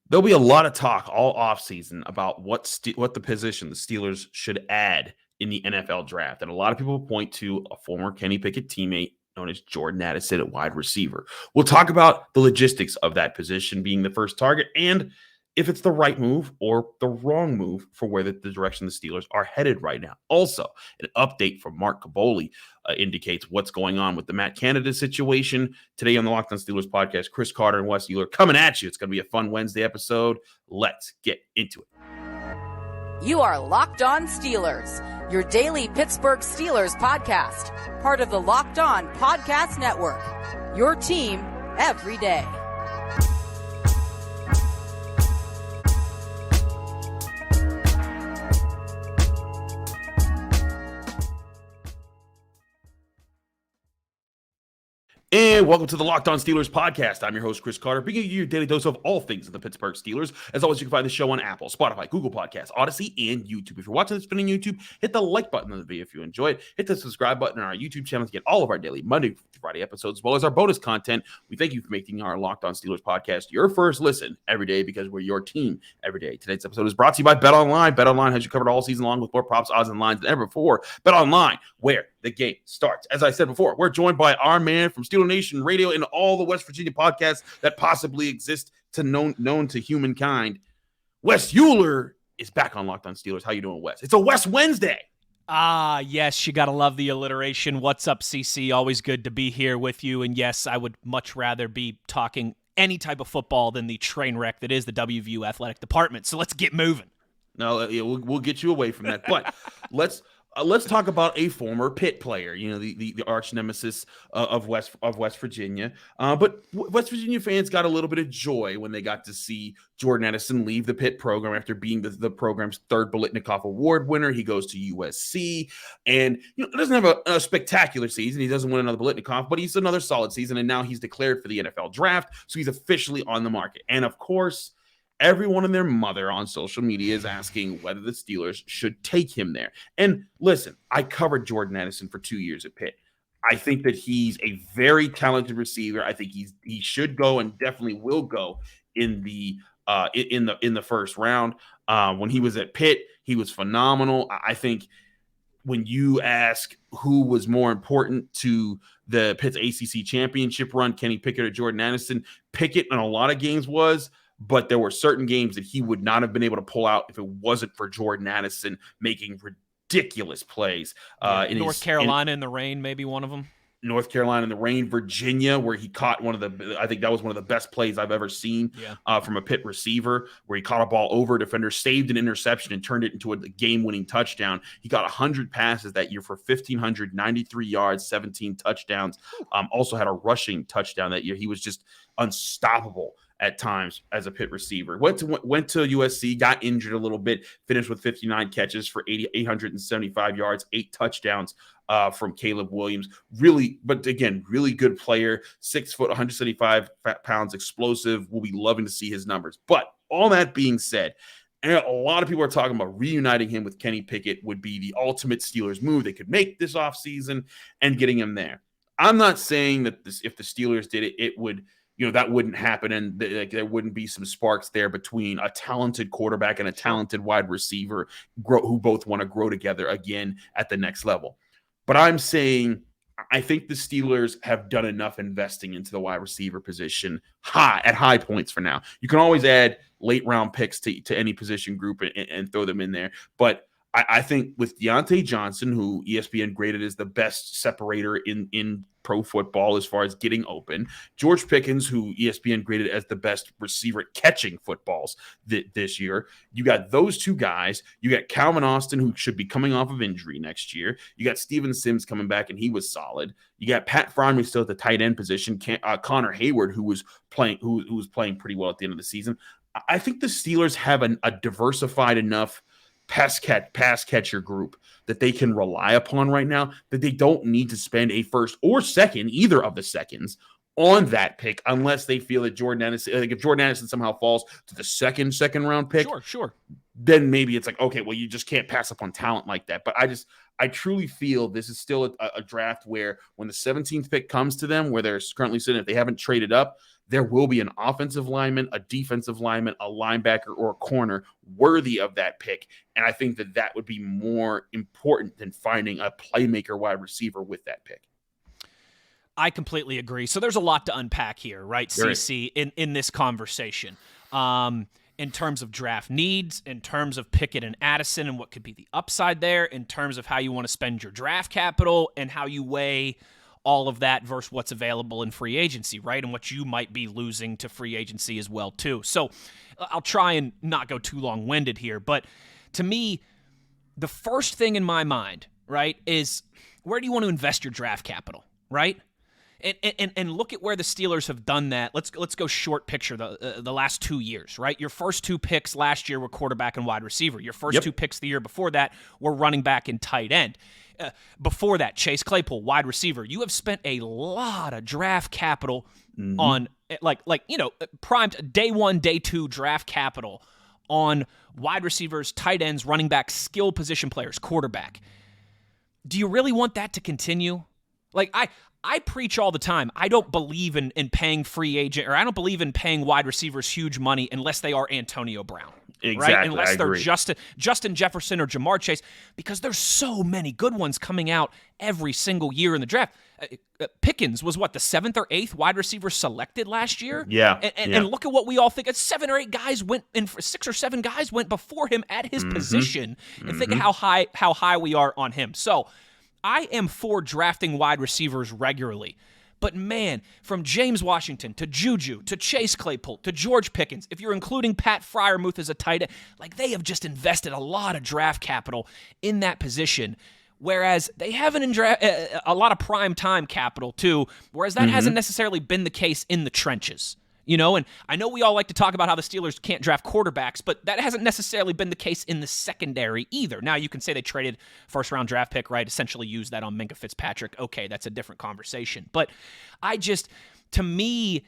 There'll be a lot of talk all offseason about what the position the Steelers should add in the NFL draft. And a lot of people point to a former Kenny Pickett teammate known as Jordan Addison at wide receiver. We'll talk about the logistics of that position being the first target and if it's the right move or the wrong move for where the direction the Steelers are headed right now. Also, an update from Mark Kaboly indicates what's going on with the Matt Canada situation. Today on the Locked On Steelers podcast, Chris Carter and Wes Euler coming at you. It's going to be a fun Wednesday episode. Let's get into it. You are Locked On Steelers, your daily Pittsburgh Steelers podcast, part of the Locked On Podcast Network, your team every day. And welcome to the Locked On Steelers podcast. I'm your host, Chris Carter, bringing you your daily dose of all things of the Pittsburgh Steelers. As always, you can find the show on Apple, Spotify, Google Podcasts, Odyssey, and YouTube. If you're watching this on YouTube, hit the like button on the video if you enjoy it. Hit the subscribe button on our YouTube channel to get all of our daily Monday through Friday episodes, as well as our bonus content. We thank you for making our Locked On Steelers podcast your first listen every day because we're your team every day. Today's episode is brought to you by BetOnline. BetOnline has you covered all season long with more props, odds, and lines than ever before. BetOnline, where the game starts. As I said before, we're joined by our man from Steeler Nation Radio and all the West Virginia podcasts that possibly exist to known to humankind. Wes Euler is back on Locked On Steelers. How you doing, Wes? It's a Wes Wednesday. Ah, yes, you got to love the alliteration. What's up, CC? Always good to be here with you. And yes, I would much rather be talking any type of football than the train wreck that is the WVU athletic department. So let's get moving. No, we'll get you away from that. But let's talk about a former Pitt player, you know, the arch nemesis of West Virginia. But West Virginia fans got a little bit of joy when they got to see Jordan Addison leave the Pitt program after being the program's third Biletnikoff Award winner. He goes to USC and doesn't have a spectacular season. He doesn't win another Biletnikoff, but he's another solid season. And now he's declared for the NFL draft. So he's officially on the market. And of course, everyone and their mother on social media is asking whether the Steelers should take him there. And listen, I covered Jordan Addison for 2 years at Pitt. I think that he's a very talented receiver. I think he should go and definitely will go in the first round. When he was at Pitt, he was phenomenal. I think when you ask who was more important to the Pitt's ACC championship run, Kenny Pickett or Jordan Addison, Pickett in a lot of games was. But there were certain games that he would not have been able to pull out if it wasn't for Jordan Addison making ridiculous plays. North Carolina in the rain, maybe one of them. North Carolina in the rain, Virginia, where he caught I think that was one of the best plays I've ever seen from a Pitt receiver, where he caught a ball over a defender, saved an interception, and turned it into a game-winning touchdown. He got 100 passes that year for 1,593 yards, 17 touchdowns. Also had a rushing touchdown that year. He was just unstoppable at times as a Pitt receiver. Went to USC, got injured a little bit, finished with 59 catches for 875 yards, 8 touchdowns from Caleb Williams. Really good player, 6 foot, 175 pounds, explosive. We'll be loving to see his numbers. But all that being said, and a lot of people are talking about reuniting him with Kenny Pickett would be the ultimate Steelers move they could make this offseason and getting him there. I'm not saying that if the Steelers did it, it would – that wouldn't happen, and there wouldn't be some sparks there between a talented quarterback and a talented wide receiver who both want to grow together again at the next level. But I'm saying I think the Steelers have done enough investing into the wide receiver position at high points for now. You can always add late-round picks to any position group and throw them in there, but I think with Deontay Johnson, who ESPN graded as the best separator in pro football as far as getting open, George Pickens, who ESPN graded as the best receiver catching footballs this year, you got those two guys. You got Calvin Austin, who should be coming off of injury next year. You got Steven Sims coming back, and he was solid. You got Pat Fryermuth still at the tight end position. Connor Hayward, who was playing pretty well at the end of the season. I think the Steelers have a diversified enough pass catcher group that they can rely upon right now, that they don't need to spend a first or second, either of the seconds, on that pick unless they feel that Jordan Addison, like if Jordan Addison somehow falls to the second round pick, sure, then maybe it's like, okay, well, you just can't pass up on talent like that. But I truly feel this is still a draft where when the 17th pick comes to them, where they're currently sitting, if they haven't traded up, there will be an offensive lineman, a defensive lineman, a linebacker, or a corner worthy of that pick. And I think that would be more important than finding a playmaker wide receiver with that pick. I completely agree. So there's a lot to unpack here, right, CC, in this conversation. In terms of draft needs, in terms of Pickett and Addison and what could be the upside there, in terms of how you want to spend your draft capital and how you weigh all of that versus what's available in free agency, right, and what you might be losing to free agency as well, too. So I'll try and not go too long-winded here, but to me, the first thing in my mind, right, is where do you want to invest your draft capital, right? And look at where the Steelers have done that. Let's go short picture the last 2 years, right? Your first 2 picks last year were quarterback and wide receiver. Your first 2 picks the year before that were running back and tight end. Before that, Chase Claypool, wide receiver. You have spent a lot of draft capital on primed day 1, day 2 draft capital on wide receivers, tight ends, running backs, skill position players, quarterback. Do you really want that to continue? Like I preach all the time. I don't believe in paying free agent, or I don't believe in paying wide receivers huge money unless they are Antonio Brown. Exactly. Right? Unless they're Justin Jefferson or Jamar Chase, because there's so many good ones coming out every single year in the draft. Pickens was the 7th or 8th wide receiver selected last year? Yeah. And look at what we all think. 7 or 8 guys went, and 6 or 7 guys went before him at his position. And think of how high we are on him. So I am for drafting wide receivers regularly. But man, from James Washington to Juju to Chase Claypool to George Pickens, if you're including Pat Freiermuth as a tight end, they have just invested a lot of draft capital in that position, whereas they haven't a lot of prime time capital too, whereas that hasn't necessarily been the case in the trenches. And I know we all like to talk about how the Steelers can't draft quarterbacks, but that hasn't necessarily been the case in the secondary either. Now, you can say they traded first-round draft pick, right? Essentially used that on Minkah Fitzpatrick. Okay, that's a different conversation. But to me,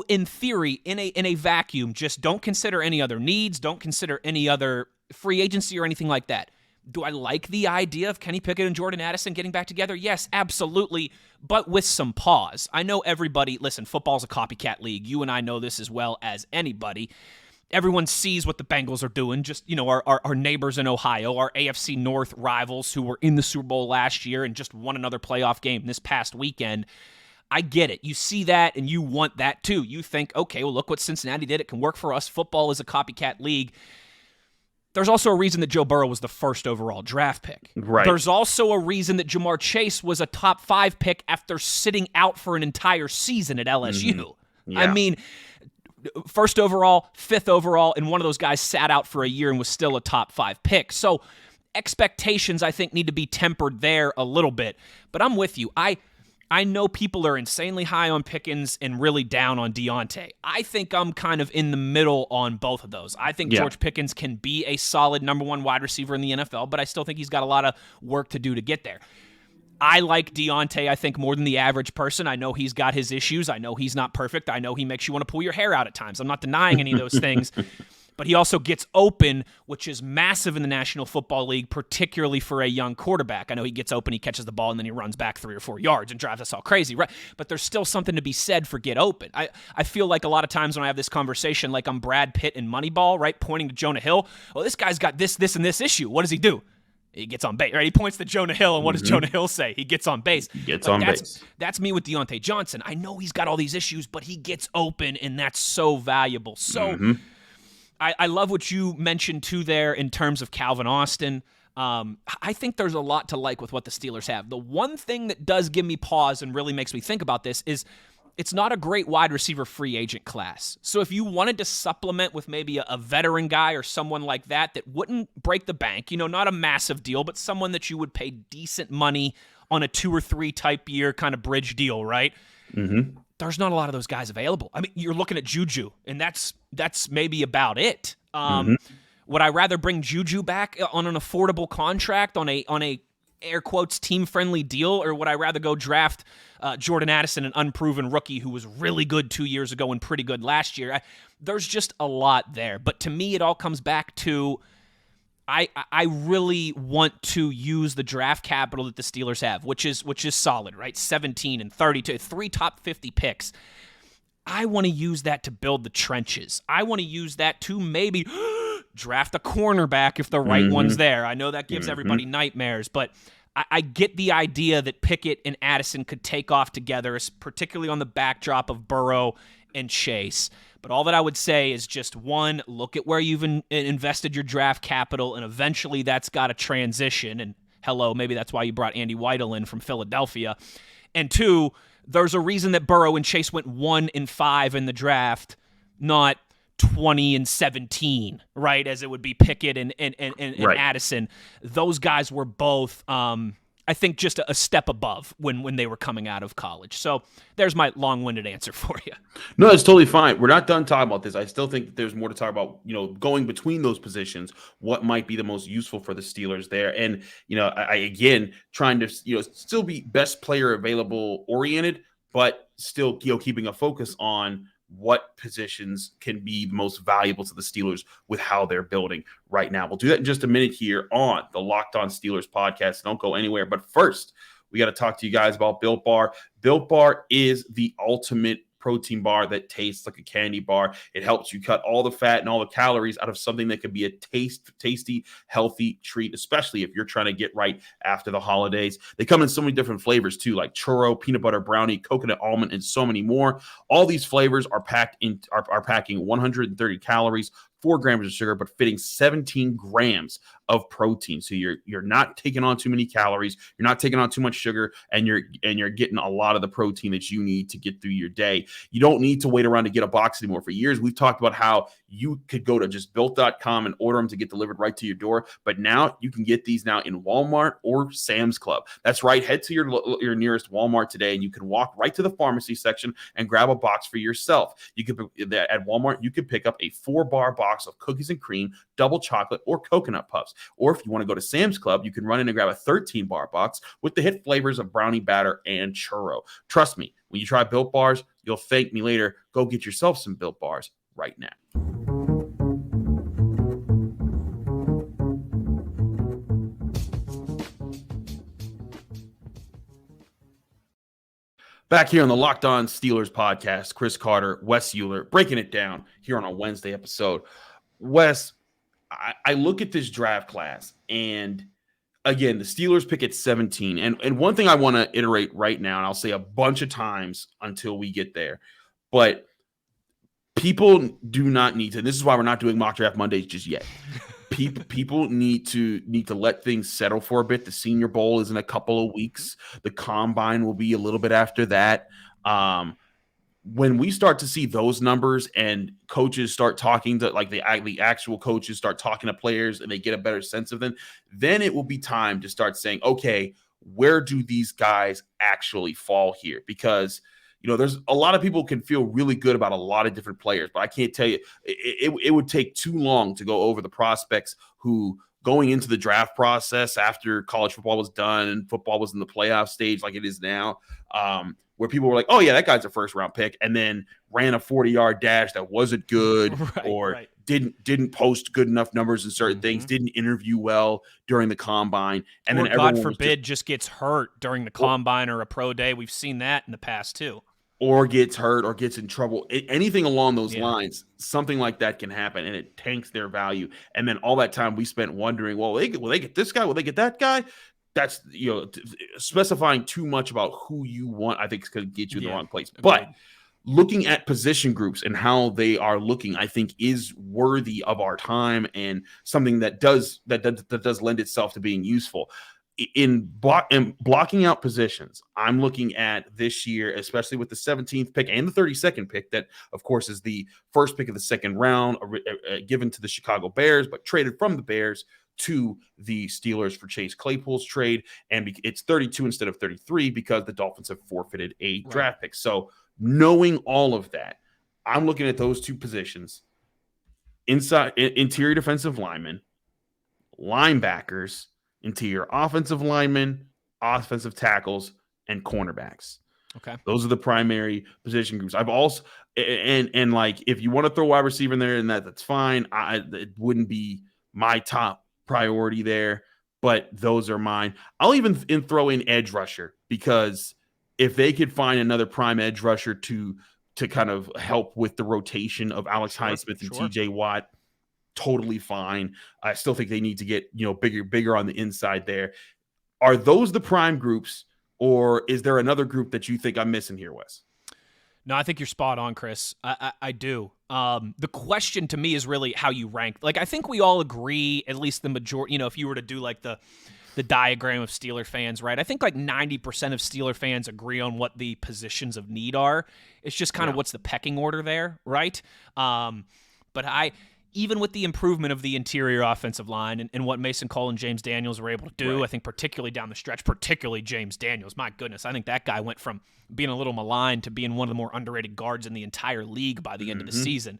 in theory, in a vacuum, just don't consider any other needs, don't consider any other free agency or anything like that. Do I like the idea of Kenny Pickett and Jordan Addison getting back together? Yes, absolutely, but with some pause. I know everybody, listen, football's a copycat league. You and I know this as well as anybody. Everyone sees what the Bengals are doing, just, our neighbors in Ohio, our AFC North rivals who were in the Super Bowl last year and just won another playoff game this past weekend. I get it. You see that and you want that too. You think, okay, well, look what Cincinnati did. It can work for us. Football is a copycat league. There's also a reason that Joe Burrow was the first overall draft pick. Right. There's also a reason that Jamar Chase was a top 5 pick after sitting out for an entire season at LSU. Yeah. I mean, first overall, 5th overall, and one of those guys sat out for a year and was still a top 5 pick. So expectations, I think, need to be tempered there a little bit. But I'm with you. I know people are insanely high on Pickens and really down on Deontay. I think I'm kind of in the middle on both of those. I think George Pickens can be a solid number 1 wide receiver in the NFL, but I still think he's got a lot of work to do to get there. I like Deontay, I think, more than the average person. I know he's got his issues. I know he's not perfect. I know he makes you want to pull your hair out at times. I'm not denying any of those things. But he also gets open, which is massive in the National Football League, particularly for a young quarterback. I know he gets open, he catches the ball, and then he runs back 3 or 4 yards and drives us all crazy, right? But there's still something to be said for get open. I feel like a lot of times when I have this conversation, like I'm Brad Pitt in Moneyball, right, pointing to Jonah Hill. Well, this guy's got this, and this issue. What does he do? He gets on base, right? He points to Jonah Hill, and what does Jonah Hill say? He gets on base. Base. That's me with Deontay Johnson. I know he's got all these issues, but he gets open, and that's so valuable. So I love what you mentioned, too, there in terms of Calvin Austin. I think there's a lot to like with what the Steelers have. The one thing that does give me pause and really makes me think about this is it's not a great wide receiver free agent class. So if you wanted to supplement with maybe a veteran guy or someone like that wouldn't break the bank, not a massive deal, but someone that you would pay decent money on a 2 or 3 type year kind of bridge deal, right? There's not a lot of those guys available. I mean, you're looking at Juju, and that's maybe about it. Would I rather bring Juju back on an affordable contract on a air quotes, team-friendly deal, or would I rather go draft Jordan Addison, an unproven rookie who was really good 2 years ago and pretty good last year? There's just a lot there. But to me, it all comes back to I really want to use the draft capital that the Steelers have, which is solid, right? 17 and 32, 3 top 50 picks. I want to use that to build the trenches. I want to use that to maybe draft a cornerback if the right one's there. I know that gives everybody nightmares, but I get the idea that Pickett and Addison could take off together, particularly on the backdrop of Burrow and Chase. But all that I would say is just, one, look at where you've invested your draft capital, and eventually that's got to transition. And hello, maybe that's why you brought Andy Weidel in from Philadelphia. And two, there's a reason that Burrow and Chase went 1-5 in the draft, not 20-17, right? As it would be Pickett and right. Addison. Those guys were both, I think, just a step above when they were coming out of college. So there's my long-winded answer for you. No, it's totally fine. We're not done talking about this. I still think that there's more to talk about, going between those positions, what might be the most useful for the Steelers there. And, I again, trying to, still be best player available oriented, but still, keeping a focus on what positions can be most valuable to the Steelers with how they're building right now. We'll do that in just a minute here on the Locked On Steelers podcast. Don't go anywhere. But first, we got to talk to you guys about Built Bar. Built Bar is the ultimate protein bar that tastes like a candy bar. It helps you cut all the fat and all the calories out of something that could be a tasty, healthy treat, especially if you're trying to get right after the holidays. They come in so many different flavors too, like churro, peanut butter brownie, coconut almond, and so many more. All these flavors are packing 130 calories, 4 grams of sugar, but fitting 17 grams of protein. So you're not taking on too many calories, you're not taking on too much sugar, and you're getting a lot of the protein that you need to get through your day. You don't need to wait around to get a box anymore. For years, we've talked about how you could go to just built.com and order them to get delivered right to your door. But now you can get these now in Walmart or Sam's Club. That's right. Head to your nearest Walmart today, and you can walk right to the pharmacy section and grab a box for yourself. You could at Walmart, you could pick up a 4-bar box of cookies and cream, double chocolate, or coconut puffs. Or if you want to go to Sam's Club, you can run in and grab a 13-bar box with the hit flavors of brownie batter and churro. Trust me, when you try Built Bars, you'll thank me later. Go get yourself some Built Bars right now. Back here on the Locked On Steelers podcast, Chris Carter, Wes Euler, breaking it down here on a Wednesday episode. Wes, I look at this draft class, and again, the Steelers pick at 17. And one thing I want to iterate right now, and I'll say a bunch of times until we get there, but people do not need to, and this is why we're not doing mock draft Mondays just yet. People need to let things settle for a bit. The Senior Bowl is in a couple of weeks. The Combine will be a little bit after that. When we start to see those numbers and coaches start talking to, like, the actual coaches start talking to players and they get a better sense of them, then it will be time to start saying, okay, where do these guys actually fall here? Because there's a lot of people can feel really good about a lot of different players, but I can't tell you, it would take too long to go over the prospects who, going into the draft process after college football was done and football was in the playoff stage like it is now, where people were like, oh yeah, that guy's a first round pick, and then ran a 40-yard dash that wasn't good, or didn't post good enough numbers in certain things, didn't interview well during the Combine, and or then everyone, God forbid, just gets hurt during the Combine or a pro day. We've seen that in the past too. Or gets hurt or gets in trouble. Anything along those lines, something like that can happen, and it tanks their value. And then all that time we spent wondering, well, will they get this guy? Will they get that guy? That's, specifying too much about who you want, I think, is going to get you in the wrong place. But looking at position groups and how they are looking, I think, is worthy of our time and something that does lend itself to being useful. In blocking out positions, I'm looking at this year, especially with the 17th pick and the 32nd pick, that, of course, is the first pick of the second round, given to the Chicago Bears, but traded from the Bears to the Steelers for Chase Claypool's trade. And it's 32 instead of 33 because the Dolphins have forfeited a draft pick. So knowing all of that, I'm looking at those two positions: interior defensive linemen, linebackers, interior offensive linemen, offensive tackles, and cornerbacks. Okay. Those are the primary position groups. I've also and like if you want to throw wide receiver in there, and that's fine. It wouldn't be my top priority there, but those are mine. I'll even throw in edge rusher, because if they could find another prime edge rusher to kind of help with the rotation of Alex Highsmith and TJ Watt, totally fine. I still think they need to get, bigger on the inside there. Are those the prime groups, or is there another group that you think I'm missing here, Wes? No, I think you're spot on, Chris. I do. The question to me is really how you rank. Like, I think we all agree, at least the majority, if you were to do like the diagram of Steeler fans, right? I think like 90% of Steeler fans agree on what the positions of need are. It's just kind of what's the pecking order there, right? But even with the improvement of the interior offensive line and what Mason Cole and James Daniels were able to do, I think particularly down the stretch, particularly James Daniels, my goodness, I think that guy went from being a little maligned to being one of the more underrated guards in the entire league by the end of the season.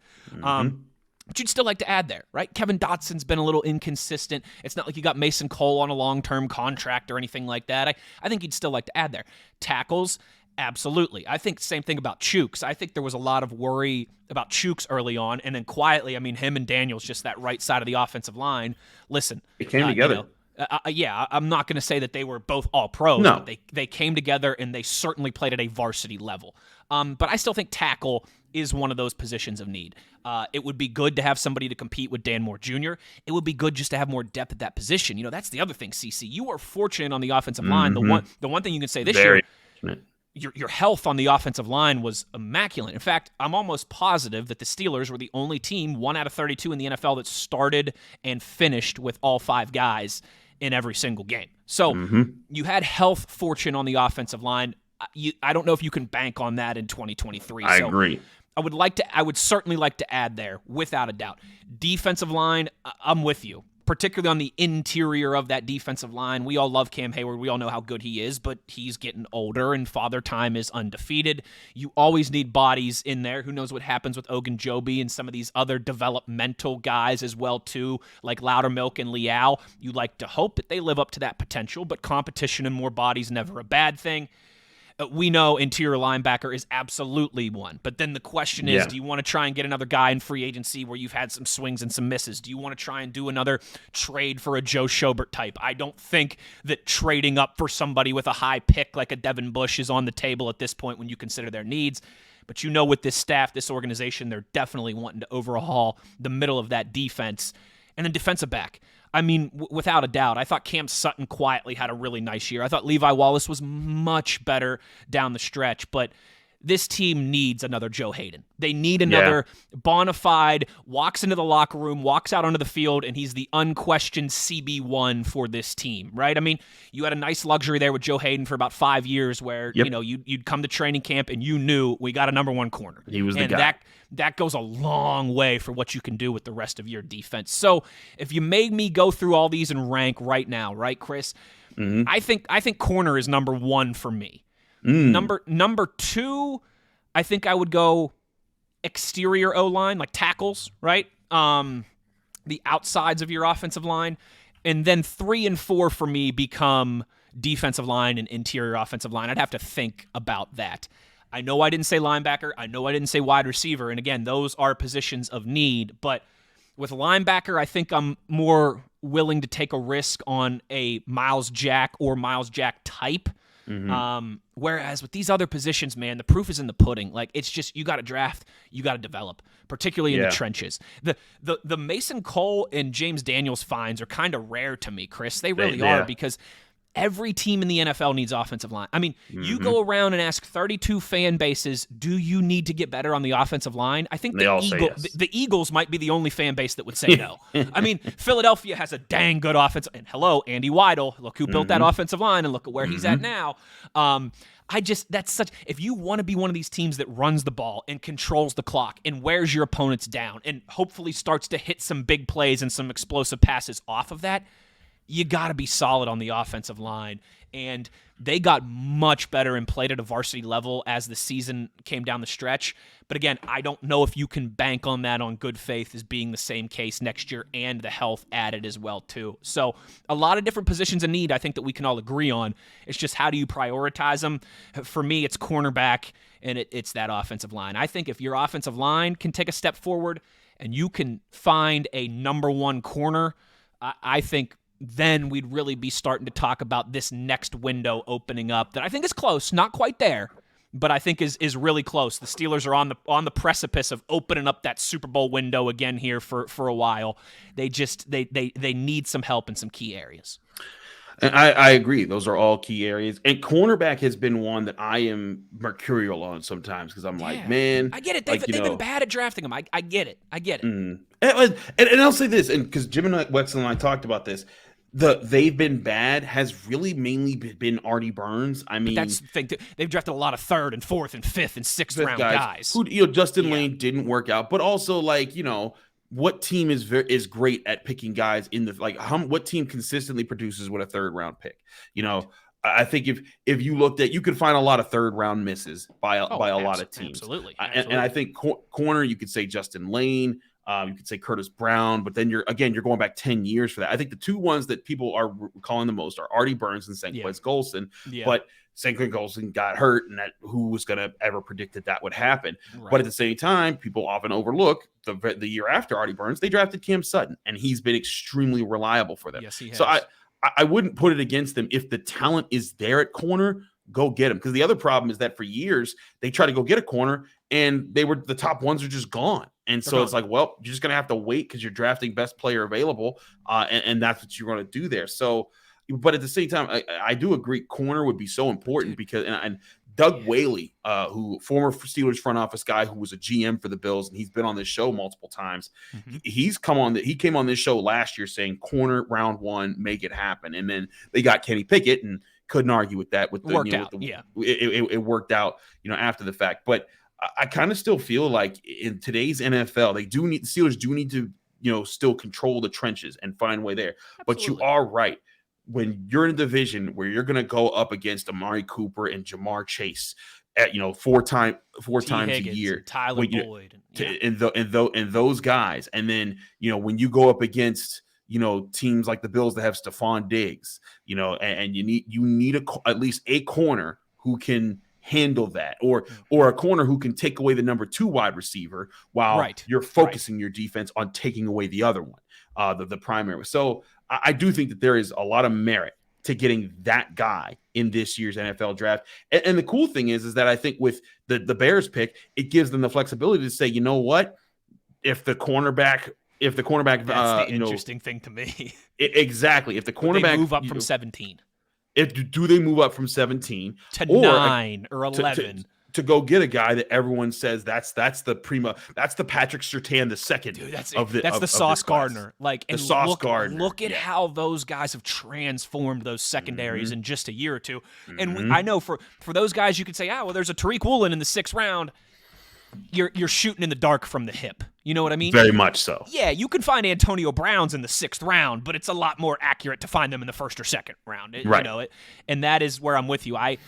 But you'd still like to add there, right? Kevin Dotson's been a little inconsistent. It's not like you got Mason Cole on a long-term contract or anything like that. I think you'd still like to add there. Tackles, absolutely. I think same thing about Chooks. I think there was a lot of worry about Chooks early on, and then quietly, him and Daniels, just that right side of the offensive line. Listen, it came together. I'm not going to say that they were both all pros. No. But they came together, and they certainly played at a varsity level. But I still think tackle is one of those positions of need. It would be good to have somebody to compete with Dan Moore Jr. It would be good just to have more depth at that position. That's the other thing, CC. You are fortunate on the offensive line. The one thing you can say this year, your health on the offensive line was immaculate. In fact, I'm almost positive that the Steelers were the only team, 1 out of 32 in the NFL, that started and finished with all 5 guys in every single game. So you had health fortune on the offensive line. I don't know if you can bank on that in 2023. I agree. I would certainly like to add there, without a doubt. Defensive line, I'm with you, particularly on the interior of that defensive line. We all love Cam Hayward. We all know how good he is, but he's getting older, and Father Time is undefeated. You always need bodies in there. Who knows what happens with Ogunjobi and some of these other developmental guys as well, too, like Loudermilk and Leal. You like to hope that they live up to that potential, but competition and more bodies never a bad thing. We know interior linebacker is absolutely one. But then the question is, do you want to try and get another guy in free agency where you've had some swings and some misses? Do you want to try and do another trade for a Joe Schobert type? I don't think that trading up for somebody with a high pick like a Devin Bush is on the table at this point when you consider their needs. But with this staff, this organization, they're definitely wanting to overhaul the middle of that defense. And then defensive back. Without a doubt, I thought Cam Sutton quietly had a really nice year. I thought Levi Wallace was much better down the stretch, but this team needs another Joe Hayden. They need another bona fide, walks into the locker room, walks out onto the field, and he's the unquestioned CB1 for this team, right? You had a nice luxury there with Joe Hayden for about 5 years where, you'd come to training camp and you knew we got a number one corner. He was the guy. That goes a long way for what you can do with the rest of your defense. So if you made me go through all these and rank right now, right, Chris? I think corner is number 1 for me. Number 2, I think I would go exterior O-line, like tackles, right? The outsides of your offensive line. And then 3 and 4 for me become defensive line and interior offensive line. I'd have to think about that. I know I didn't say linebacker. I know I didn't say wide receiver. And again, those are positions of need. But with linebacker, I think I'm more willing to take a risk on a Miles Jack or Miles Jack type. Whereas with these other positions, man, the proof is in the pudding. Like, it's just, you got to draft, you got to develop, particularly in the trenches. The Mason Cole and James Daniels finds are kind of rare to me, Chris. They really are, because every team in the NFL needs offensive line. You go around and ask 32 fan bases, do you need to get better on the offensive line? I think the Eagles might be the only fan base that would say no. Philadelphia has a dang good offense. And hello, Andy Weidel. Look who built that offensive line, and look at where he's at now. If you want to be one of these teams that runs the ball and controls the clock and wears your opponents down and hopefully starts to hit some big plays and some explosive passes off of that, you got to be solid on the offensive line. And they got much better and played at a varsity level as the season came down the stretch. But again, I don't know if you can bank on that on good faith as being the same case next year, and the health added as well too. So a lot of different positions in need I think that we can all agree on. It's just how do you prioritize them? For me, it's cornerback, and it's that offensive line. I think if your offensive line can take a step forward and you can find a number one corner, I think then we'd really be starting to talk about this next window opening up that I think is close, not quite there, but I think is really close. The Steelers are on the precipice of opening up that Super Bowl window again here for a while. They need some help in some key areas. And I agree. Those are all key areas. And cornerback has been one that I am mercurial on sometimes because I'm like, man. I get it. They've been bad at drafting them. I get it. And I'll say this, and because Jim and Wexel and I talked about this, they've been bad has really mainly been Artie Burns. I mean, that's the thing. They've drafted a lot of 3rd and 4th and 5th and 6th round guys. Who, Justin Lane didn't work out, but also what team is great at picking guys in the what team consistently produces with a 3rd round pick? I think if you looked at, you could find a lot of 3rd round misses by a lot of teams. Absolutely. And I think corner, you could say Justin Lane. You could say Curtis Brown, but then you're going back 10 years for that. I think the two ones that people are calling the most are Artie Burns and Senquez Golson. Yeah. But Senquez Golson got hurt, and who was going to ever predict that would happen? Right. But at the same time, people often overlook the year after Artie Burns, they drafted Cam Sutton, and he's been extremely reliable for them. Yes, he has. So I wouldn't put it against them. If the talent is there at corner, go get him. Because the other problem is that for years, they try to go get a corner, and the top ones are just gone. And so it's like, well, you're just going to have to wait because you're drafting best player available, and that's what you're going to do there. So, but at the same time, I do agree corner would be so important because and Doug Whaley, who former Steelers front office guy who was a GM for the Bills, and he's been on this show multiple times. Mm-hmm. He came on this show last year saying corner round 1, make it happen. And then they got Kenny Pickett and couldn't argue with that. It worked out, after the fact. But I kind of still feel like in today's NFL, the Steelers do need to, still control the trenches and find a way there. Absolutely. But you are right. When you're in a division where you're going to go up against Amari Cooper and Jamar Chase at, 4 times a year, Tyler Boyd, and those guys, and then when you go up against teams like the Bills that have Stephon Diggs, and you need at least a corner who can handle that, or a corner who can take away the number 2 wide receiver while you're focusing your defense on taking away the other one, the primary. So I do think that there is a lot of merit to getting that guy in this year's NFL draft. And the cool thing is that I think with the Bears pick, it gives them the flexibility to say, you know what, if the cornerback, that's the interesting thing to me. Exactly. If the cornerback move up from 17. Do they move up from 17 to 9 or 11 to go get a guy that everyone says that's the Patrick Surtain II? Dude, that's the Sauce Gardner. Look at how those guys have transformed those secondaries in just a year or two. And I know for those guys, you could say, there's a Tariq Woolen in the 6th round. You're shooting in the dark from the hip. You know what I mean? Very much so. Yeah, you can find Antonio Browns in the 6th round, but it's a lot more accurate to find them in the 1st or 2nd round. And that is where I'm with you. I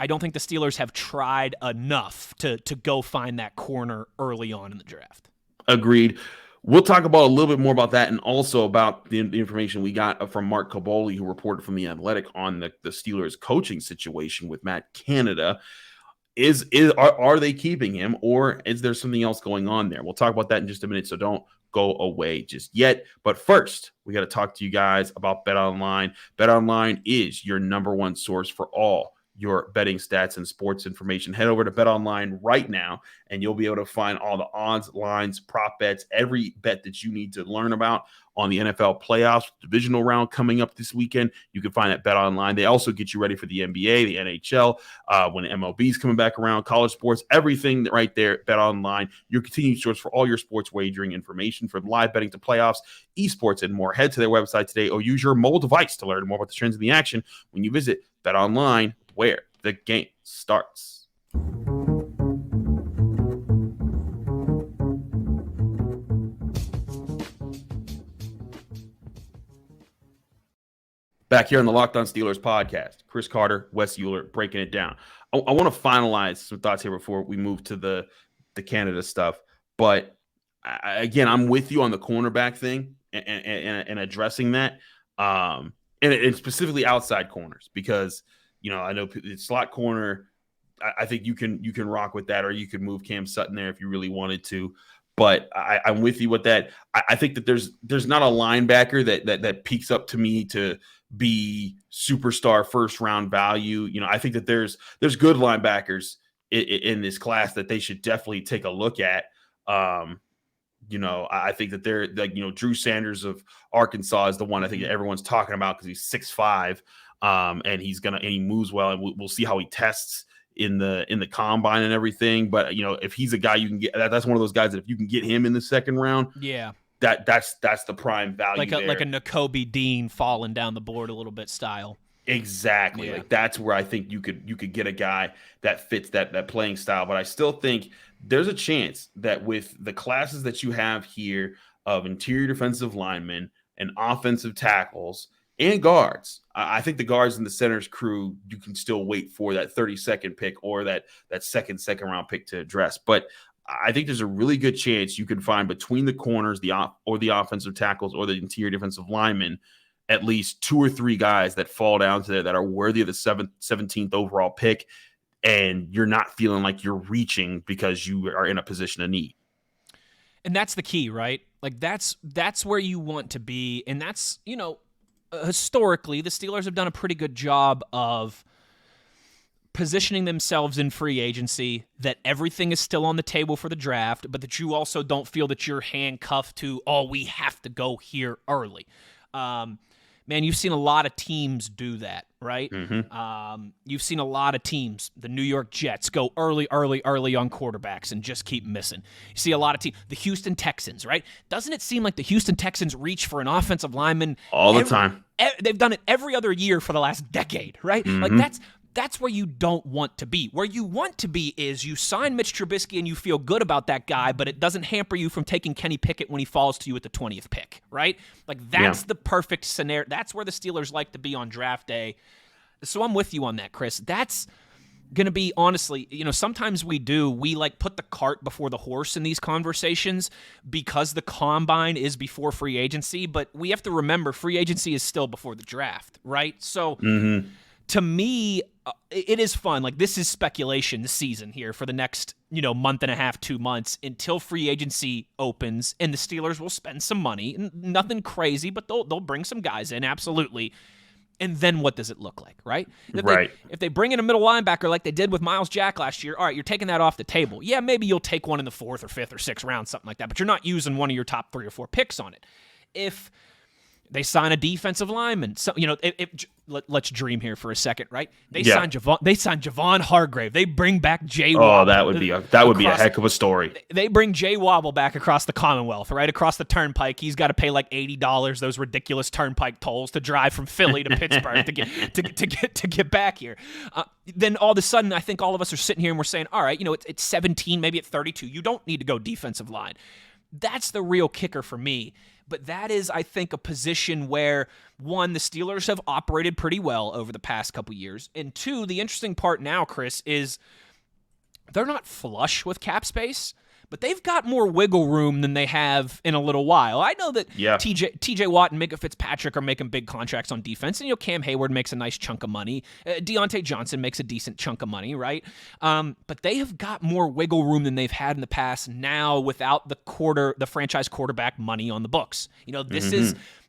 don't think the Steelers have tried enough to go find that corner early on in the draft. Agreed. We'll talk about a little bit more about that and also about the information we got from Mark Kaboly, who reported from The Athletic on the Steelers coaching situation with Matt Canada. Are they keeping him, or is there something else going on there? We'll talk about that in just a minute, so don't go away just yet. But first, we got to talk to you guys about BetOnline. BetOnline is your number one source for all your betting stats and sports information. Head over to BetOnline right now, and you'll be able to find all the odds, lines, prop bets, every bet that you need to learn about on the NFL playoffs, divisional round coming up this weekend. You can find at BetOnline. They also get you ready for the NBA, the NHL, when MLB is coming back around, college sports, everything right there. BetOnline, your continued source for all your sports wagering information, from live betting to playoffs, esports, and more. Head to their website today or use your mobile device to learn more about the trends in the action when you visit BetOnline, where the game starts. Back here on the Locked On Steelers podcast, Chris Carter, Wes Euler, breaking it down. I want to finalize some thoughts here before we move to the Canada stuff. But again, I'm with you on the cornerback thing and addressing that, and specifically outside corners, because I know it's slot corner. I think you can rock with that, or you could move Cam Sutton there if you really wanted to. But I'm with you with that. I think that there's not a linebacker that peaks up to me to be superstar first round value. I think that there's good linebackers in this class that they should definitely take a look at. I think that they're like, Drew Sanders of Arkansas is the one I think that everyone's talking about because he's 6'5", and he moves well, and we'll see how he tests in the combine and everything. But if he's a guy you can get, that's one of those guys that if you can get him in the second round, that's the prime value, like a Nakobe Dean falling down the board a little bit style. Exactly. Yeah. Like that's where I think you could get a guy that fits that playing style. But I still think there's a chance that with the classes that you have here of interior defensive linemen and offensive tackles and guards, I think the guards and the centers crew, you can still wait for that 32nd pick or that second round pick to address. But I think there's a really good chance you can find between the corners, the offensive tackles or the interior defensive linemen, at least 2 or 3 guys that fall down to there that are worthy of the 17th overall pick, and you're not feeling like you're reaching because you are in a position of need. And that's the key, right? Like that's where you want to be, and that's, historically, the Steelers have done a pretty good job of positioning themselves in free agency, that everything is still on the table for the draft, but that you also don't feel that you're handcuffed to, we have to go here early. Man, you've seen a lot of teams do that, right? Mm-hmm. You've seen a lot of teams, the New York Jets, go early on quarterbacks and just keep missing. You see a lot of teams, the Houston Texans, right? Doesn't it seem like the Houston Texans reach for an offensive lineman all the time? They've done it every other year for the last decade, right? Mm-hmm. Like that's where you don't want to be. Where you want to be is you sign Mitch Trubisky and you feel good about that guy, but it doesn't hamper you from taking Kenny Pickett when he falls to you at the 20th pick, right? Like that's the perfect scenario. That's where the Steelers like to be on draft day. So I'm with you on that, Chris. That's going to be, honestly, sometimes we like put the cart before the horse in these conversations because the combine is before free agency, but we have to remember free agency is still before the draft, right? So to me, it is fun. Like, this is speculation season here for the next, month and a half, 2 months until free agency opens, and the Steelers will spend some money. Nothing crazy, but they'll bring some guys in, absolutely. And then what does it look like, right? If they bring in a middle linebacker like they did with Myles Jack last year, all right, you're taking that off the table. Yeah, maybe you'll take one in the 4th or 5th or 6th round, something like that, but you're not using one of your top 3 or 4 picks on it. If they sign a defensive lineman, so let's dream here for a second, right? They sign Javon Hargrave. They bring back Jay Wobble. Oh, that would be a heck of a story. They bring Jay Wobble back across the Commonwealth, right across the Turnpike. He's got to pay like $80, those ridiculous Turnpike tolls, to drive from Philly to Pittsburgh to get back here. Then all of a sudden, I think all of us are sitting here and we're saying, all right, it's 17, maybe at 32. You don't need to go defensive line. That's the real kicker for me. But that is, I think, a position where, one, the Steelers have operated pretty well over the past couple years. And two, the interesting part now, Chris, is they're not flush with cap space, but they've got more wiggle room than they have in a little while. I know that TJ Watt and Micah Fitzpatrick are making big contracts on defense, and Cam Hayward makes a nice chunk of money. Deontay Johnson makes a decent chunk of money, right? But they have got more wiggle room than they've had in the past now without the franchise quarterback money on the books.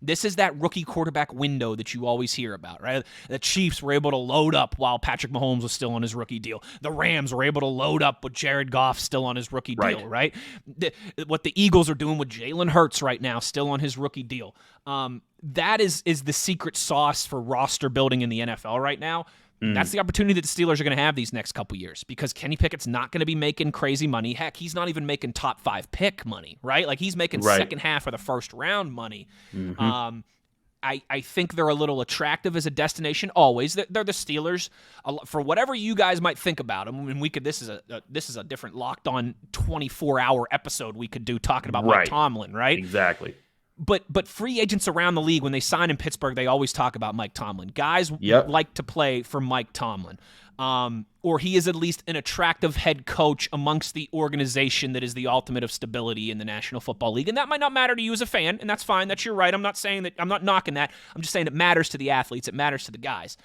This is that rookie quarterback window that you always hear about, right? The Chiefs were able to load up while Patrick Mahomes was still on his rookie deal. The Rams were able to load up with Jared Goff still on his rookie deal, right? What the Eagles are doing with Jalen Hurts right now, still on his rookie deal. That is the secret sauce for roster building in the NFL right now. That's the opportunity that the Steelers are going to have these next couple years, because Kenny Pickett's not going to be making crazy money. Heck, he's not even making top 5 pick money, right? Like, he's making second half of the first round money. I think they're a little attractive as a destination always. They're the Steelers. For whatever you guys might think about them, and this is a different Locked On 24-hour episode we could do talking about Mike Tomlin, right? Exactly. But free agents around the league, when they sign in Pittsburgh, they always talk about Mike Tomlin. Guys like to play for Mike Tomlin. Or he is at least an attractive head coach amongst the organization that is the ultimate of stability in the National Football League. And that might not matter to you as a fan, and that's fine. That's your right. I'm not saying that. I'm not knocking that. I'm just saying it matters to the athletes. It matters to the guys.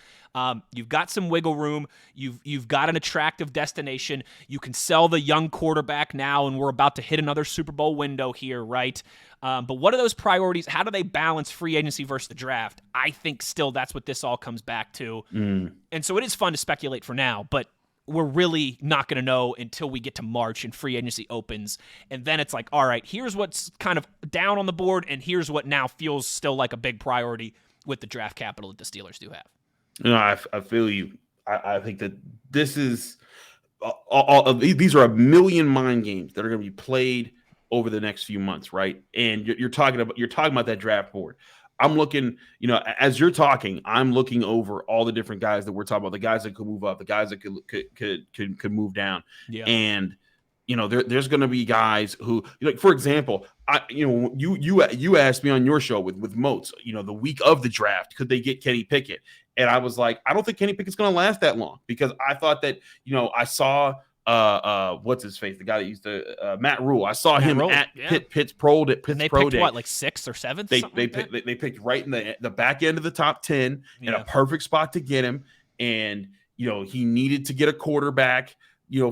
You've got some wiggle room. You've got an attractive destination. You can sell the young quarterback now, and we're about to hit another Super Bowl window here, right? But what are those priorities? How do they balance free agency versus the draft? I think still that's what this all comes back to. And so it is fun to speculate for now, but we're really not going to know until we get to March and free agency opens. And then it's like, all right, here's what's kind of down on the board, and here's what now feels still like a big priority with the draft capital that the Steelers do have. I feel you. I think that this is these are a million mind games that are going to be played over the next few months, right? And you're talking about that draft board. I'm looking, as you're talking, I'm looking over all the different guys that we're talking about, the guys that could move up, the guys that could move down. Yeah. And there's going to be guys who, for example, you asked me on your show with Moats, the week of the draft, could they get Kenny Pickett? And I was like, I don't think Kenny Pickett's going to last that long, because I thought that, I saw what's his face, the guy that used to Matt Rule. I saw him at Pitt's Pro Day. And they picked what, like 6th or 7th? They picked right in the back end of the top 10 in a perfect spot to get him. And he needed to get a quarterback,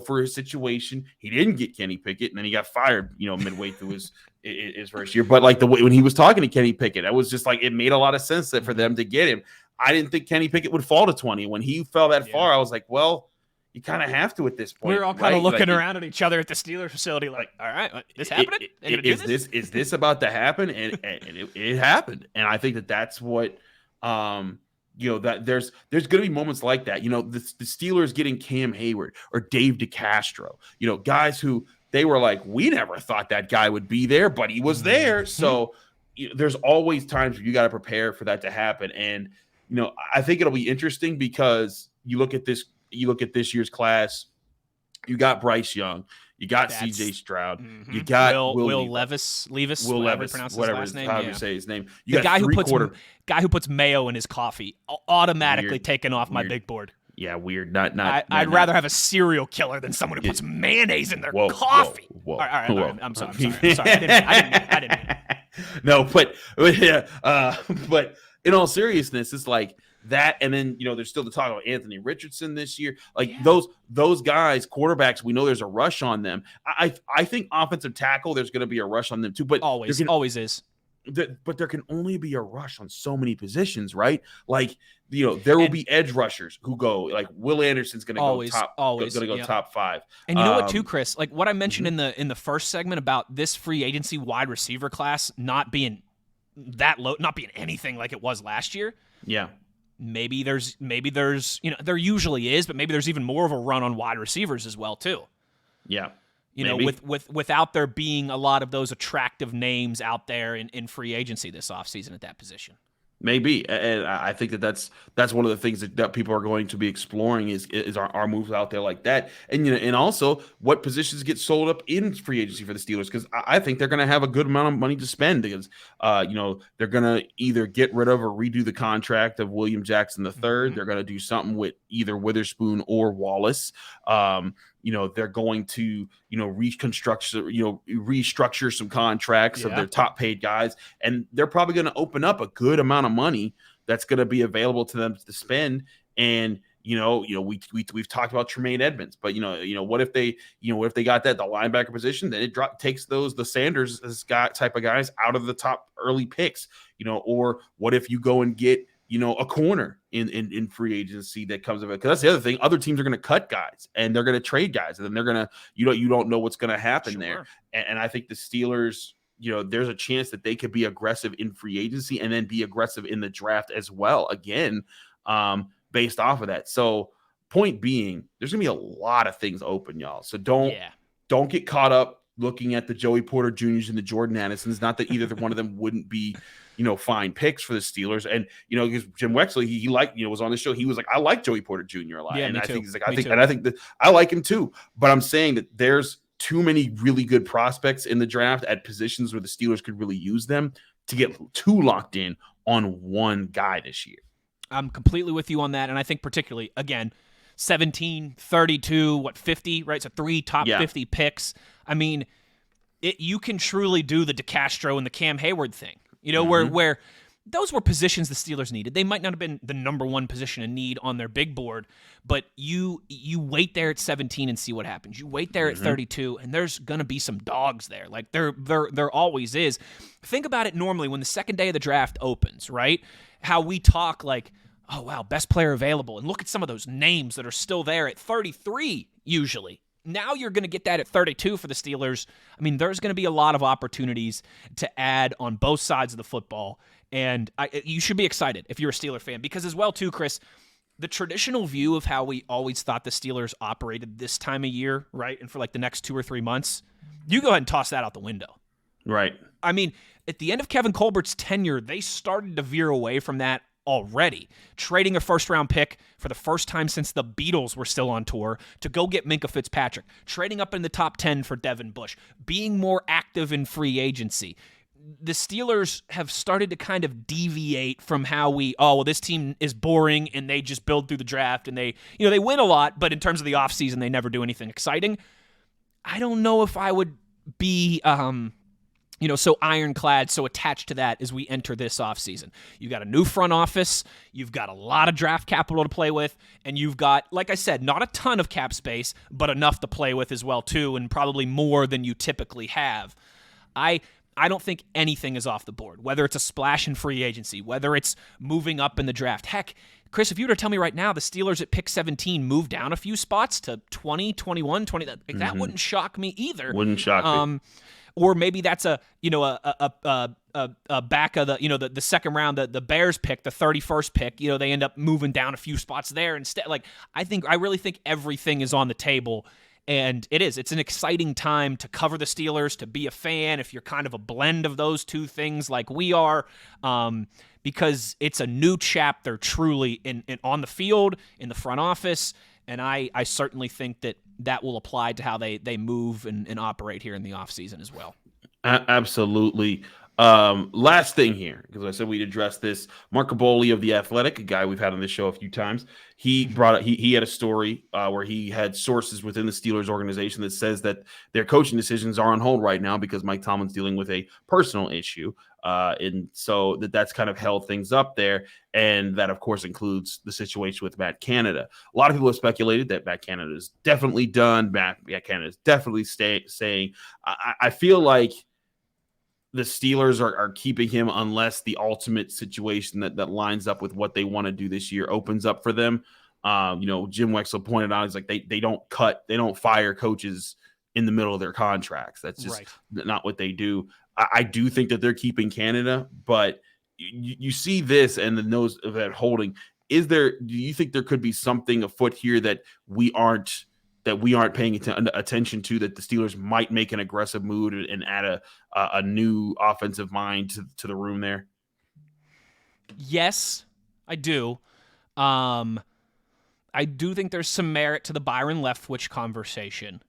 for his situation. He didn't get Kenny Pickett, and then he got fired, midway through his first year. But like the way when he was talking to Kenny Pickett, that was just like, it made a lot of sense that for them to get him. I didn't think Kenny Pickett would fall to 20. When he fell that far, I was like, well, you kind of have to at this point. We're all kind of looking around at each other at the Steelers facility like, all right, this happening? Is this about to happen? And it happened. And I think that's what that there's going to be moments like that. The Steelers getting Cam Hayward or Dave DeCastro, guys who they were like, we never thought that guy would be there, but he was there. So there's always times where you got to prepare for that to happen. And, I think it'll be interesting because you look at this year's class, you got Bryce Young, you got CJ Stroud, you got Will Levis, whatever his name. However you say his name. You got guy who puts mayo in his coffee, automatically taken off my big board. Yeah, weird. I'd rather have a serial killer than someone who puts mayonnaise in their coffee. Whoa. All right. I'm sorry. I didn't mean it. No, but in all seriousness, it's like that, and then there's still the talk about Anthony Richardson this year. Those guys, quarterbacks, we know there's a rush on them. I think offensive tackle, there's going to be a rush on them too, but always is. But there can only be a rush on so many positions, right? Like there will be edge rushers who go, like Will Anderson's going to go top 5. And you know what too, Chris? Like what I mentioned in the first segment about this free agency wide receiver class not being that low, not being anything like it was last year. Yeah. Maybe there's there usually is, but maybe there's even more of a run on wide receivers as well too. Yeah. Without there being a lot of those attractive names out there in free agency this offseason at that position. Maybe, and I think that's one of the things that people are going to be exploring is our moves out there like that, and also what positions get sold up in free agency for the Steelers, because I think they're going to have a good amount of money to spend, because they're going to either get rid of or redo the contract of William Jackson III. Mm-hmm. They're going to do something with either Witherspoon or Wallace. They're going to, restructure some contracts of their top paid guys, and they're probably going to open up a good amount of money that's going to be available to them to spend. And, we've talked about Tremaine Edmonds, but what if they got the linebacker position, then it takes the Sanders type of guys out of the top early picks, or what if you go and get, a corner in free agency that comes of it? Because that's the other thing. Other teams are going to cut guys and they're going to trade guys, and then they're going to, you don't know what's going to happen there. And I think the Steelers, there's a chance that they could be aggressive in free agency and then be aggressive in the draft as well, again, based off of that. So point being, there's going to be a lot of things open, y'all. So don't get caught up looking at the Joey Porter Jr.'s and the Jordan Addisons. Not that either one of them wouldn't be, fine picks for the Steelers. And, because Jim Wexley, he was on the show. He was like, I like Joey Porter Jr. a lot. Yeah, and me I too. think I think that I like him too. But I'm saying that there's too many really good prospects in the draft at positions where the Steelers could really use them to get too locked in on one guy this year. I'm completely with you on that, and I think particularly, again, 17, 32, 50, right? So 3 top 50 picks. I mean, you can truly do the DeCastro and the Cam Hayward thing, where those were positions the Steelers needed. They might not have been the number one position in need on their big board, but you wait there at 17 and see what happens. You wait there at 32, and there's going to be some dogs there. Like there always is. Think about it normally when the second day of the draft opens, right? How we talk like, oh, wow, best player available. And look at some of those names that are still there at 33 usually. Now you're going to get that at 32 for the Steelers. I mean, there's going to be a lot of opportunities to add on both sides of the football. And you should be excited if you're a Steeler fan, because as well, too, Chris, the traditional view of how we always thought the Steelers operated this time of year, right, and for like the next 2 or 3 months, you go ahead and toss that out the window. Right. I mean, at the end of Kevin Colbert's tenure, they started to veer away from that already, trading a first-round pick for the first time since the Beatles were still on tour to go get Minkah Fitzpatrick, trading up in the top 10 for Devin Bush, being more active in free agency. The Steelers have started to kind of deviate from how this team is boring and they just build through the draft and they win a lot, but in terms of the offseason, they never do anything exciting. I don't know if I would be so ironclad, so attached to that as we enter this offseason. You've got a new front office, you've got a lot of draft capital to play with, and you've got, like I said, not a ton of cap space, but enough to play with as well, too, and probably more than you typically have. I don't think anything is off the board, whether it's a splash in free agency, whether it's moving up in the draft. Heck, Chris, if you were to tell me right now the Steelers at pick 17 move down a few spots to 20, 21, 20, that wouldn't shock me either. Wouldn't shock me. Or maybe that's a back of the second round, the Bears pick, the 31st pick. They end up moving down a few spots there instead. Like I really think everything is on the table, and it's an exciting time to cover the Steelers, to be a fan if you're kind of a blend of those two things like we are, because it's a new chapter truly in on the field, in the front office, and I certainly think that will apply to how they move and operate here in the offseason as well. Absolutely. Last thing here, because I said we'd address this. Mark Kaboly of The Athletic, a guy we've had on this show a few times, he had a story where he had sources within the Steelers organization that says that their coaching decisions are on hold right now because Mike Tomlin's dealing with a personal issue. And so that's kind of held things up there. And that, of course, includes the situation with Matt Canada. A lot of people have speculated that Matt Canada is definitely done. Matt Canada is definitely staying. I feel like the Steelers are keeping him unless the ultimate situation that lines up with what they want to do this year opens up for them. Jim Wexler pointed out, he's like, they don't fire coaches in the middle of their contracts. That's just not what they do. I do think that they're keeping Canada, but you see this and the nose of that holding. Do you think there could be something afoot here that we aren't paying attention to, that the Steelers might make an aggressive move and add a new offensive mind to the room there? Yes, I do. I do think there's some merit to the Byron Leftwich conversation,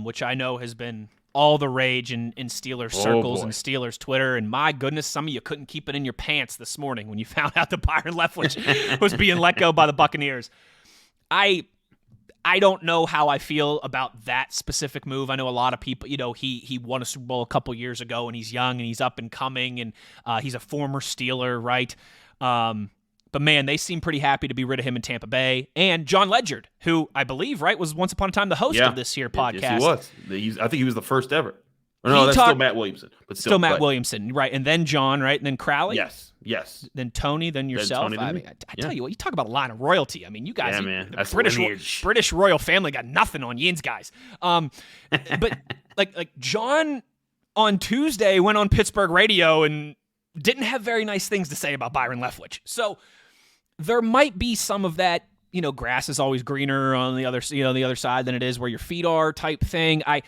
which I know has been all the rage in Steelers circles and Steelers Twitter. And my goodness, some of you couldn't keep it in your pants this morning when you found out that Byron Leftwich was being let go by the Buccaneers. I don't know how I feel about that specific move. I know a lot of people, he won a Super Bowl a couple years ago, and he's young and he's up and coming, and he's a former Steeler, right? But man, they seem pretty happy to be rid of him in Tampa Bay. And John Ledgerd, who I believe, right, was once upon a time the host of this here podcast. Yes, he was. I think he was the first ever. No, that's still Matt Williamson. But still Matt Williamson, right? And then John, right? And then Crowley. Yes. Then Tony. Then yourself. I tell you what, you talk about a line of royalty. I mean, you guys, man, the British royal family got nothing on Yin's guys. But like John on Tuesday went on Pittsburgh radio and didn't have very nice things to say about Byron Leftwich. So there might be some of that. Grass is always greener on the other side than it is where your feet are type thing. I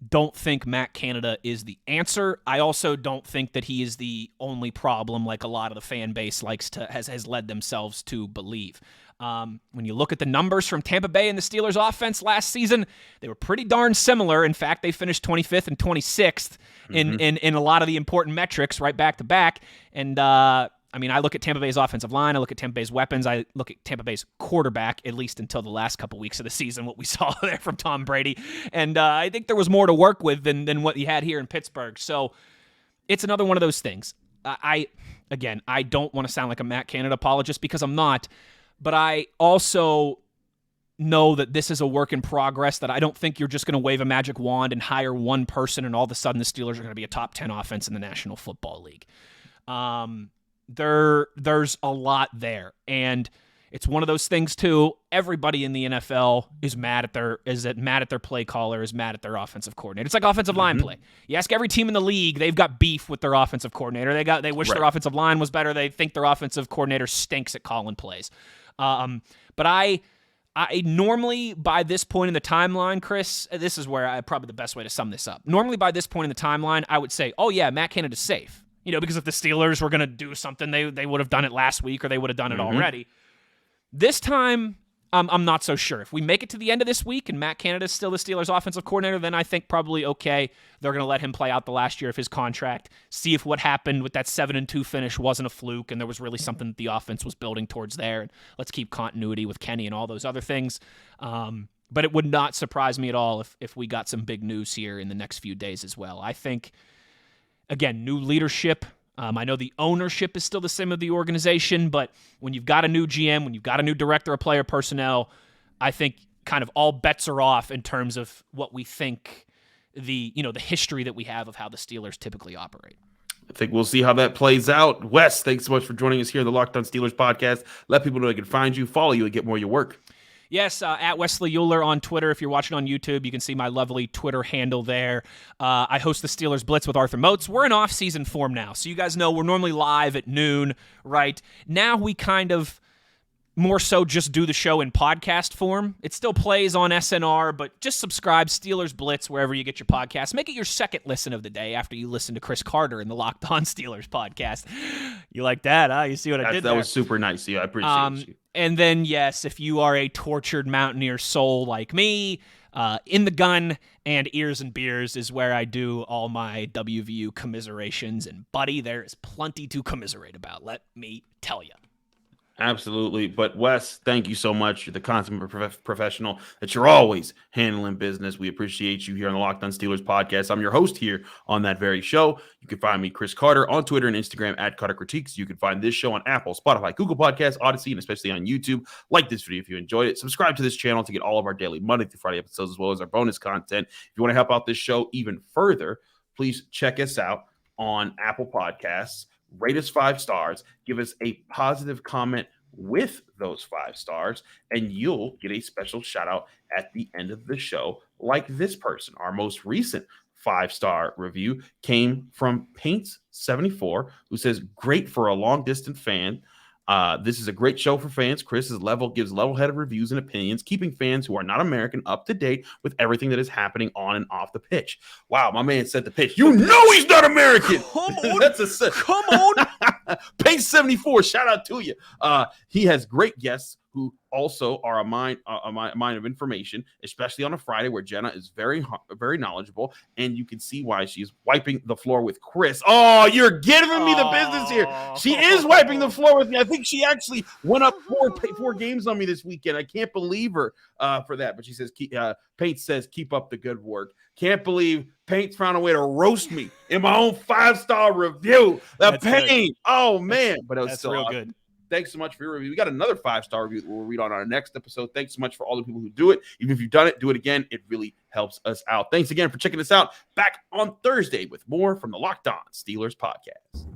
don't think Matt Canada is the answer. I also don't think that he is the only problem, like a lot of the fan base has led themselves to believe. When you look at the numbers from Tampa Bay and the Steelers offense last season, they were pretty darn similar. In fact, they finished 25th and 26th in a lot of the important metrics right back to back. And I look at Tampa Bay's offensive line. I look at Tampa Bay's weapons. I look at Tampa Bay's quarterback, at least until the last couple weeks of the season, what we saw there from Tom Brady. And I think there was more to work with than what he had here in Pittsburgh. So it's another one of those things. I don't want to sound like a Matt Canada apologist because I'm not, but I also know that this is a work in progress, that I don't think you're just going to wave a magic wand and hire one person and all of a sudden the Steelers are going to be a top 10 offense in the National Football League. There's a lot there, and it's one of those things too. Everybody in the NFL is mad at their play caller, is mad at their offensive coordinator. It's like offensive line play. You ask every team in the league, they've got beef with their offensive coordinator. They wish their offensive line was better. They think their offensive coordinator stinks at calling plays. But I normally by this point in the timeline, Chris, this is where probably the best way to sum this up. Normally by this point in the timeline, I would say, oh yeah, Matt Canada's safe. Because if the Steelers were going to do something, they would have done it last week or they would have done it already. This time, I'm not so sure. If we make it to the end of this week and Matt Canada is still the Steelers offensive coordinator, then I think probably okay. They're going to let him play out the last year of his contract, see if what happened with that 7-2 finish wasn't a fluke and there was really something that the offense was building towards there. And let's keep continuity with Kenny and all those other things. But it would not surprise me at all if we got some big news here in the next few days as well. I think, again, new leadership. I know the ownership is still the same of the organization, but when you've got a new GM, when you've got a new director of player personnel, I think kind of all bets are off in terms of what we think the history that we have of how the Steelers typically operate. I think we'll see how that plays out. Wes, thanks so much for joining us here on the Locked On Steelers podcast. Let people know they can find you, follow you, and get more of your work. Yes, at Wesley Euler on Twitter. If you're watching on YouTube, you can see my lovely Twitter handle there. I host the Steelers Blitz with Arthur Moats. We're in off-season form now, so you guys know we're normally live at noon, right? Now we kind of more so just do the show in podcast form. It still plays on SNR, but just subscribe, Steelers Blitz, wherever you get your podcasts. Make it your second listen of the day after you listen to Chris Carter in the Locked On Steelers podcast. You like that, huh? You see what I did there? That was super nice. Yeah, I appreciate you. And then, yes, if you are a tortured Mountaineer soul like me, In the Gun and Ears and Beers is where I do all my WVU commiserations. And, buddy, there is plenty to commiserate about, let me tell you. Absolutely. But Wes, thank you so much. You're the consummate professional that you're always handling business. We appreciate you here on the Locked On Steelers podcast. I'm your host here on that very show. You can find me, Chris Carter, on Twitter and Instagram at Carter Critiques. You can find this show on Apple, Spotify, Google Podcasts, Odyssey, and especially on YouTube. Like this video if you enjoyed it. Subscribe to this channel to get all of our daily Monday through Friday episodes as well as our bonus content. If you want to help out this show even further, please check us out on Apple Podcasts. Rate us 5 stars, give us a positive comment with those 5 stars, and you'll get a special shout out at the end of the show, like this person. Our most recent 5-star review came from Paints74, who says, great for a long distance fan. This is a great show for fans. Chris's gives level-headed reviews and opinions, keeping fans who are not American up to date with everything that is happening on and off the pitch. Wow, my man said the pitch. You know he's not American. Come on. Come on. Pace 74, shout out to you. He has great guests who also are a mine of information, especially on a Friday where Jenna is very, very knowledgeable, and you can see why she's wiping the floor with Chris. Oh, you're giving me the business here. She is wiping the floor with me. I think she actually went up 4 games on me this weekend. I can't believe her for that. But she says, Paint says, keep up the good work. Can't believe Paint's found a way to roast me in my own 5-star review. Paint. Oh, man. But it was still real awesome. good. Thanks so much for your review. We got another 5-star review that we'll read on our next episode. Thanks so much for all the people who do it. Even if you've done it, do it again. It really helps us out. Thanks again for checking us out. Back on Thursday with more from the Locked On Steelers podcast.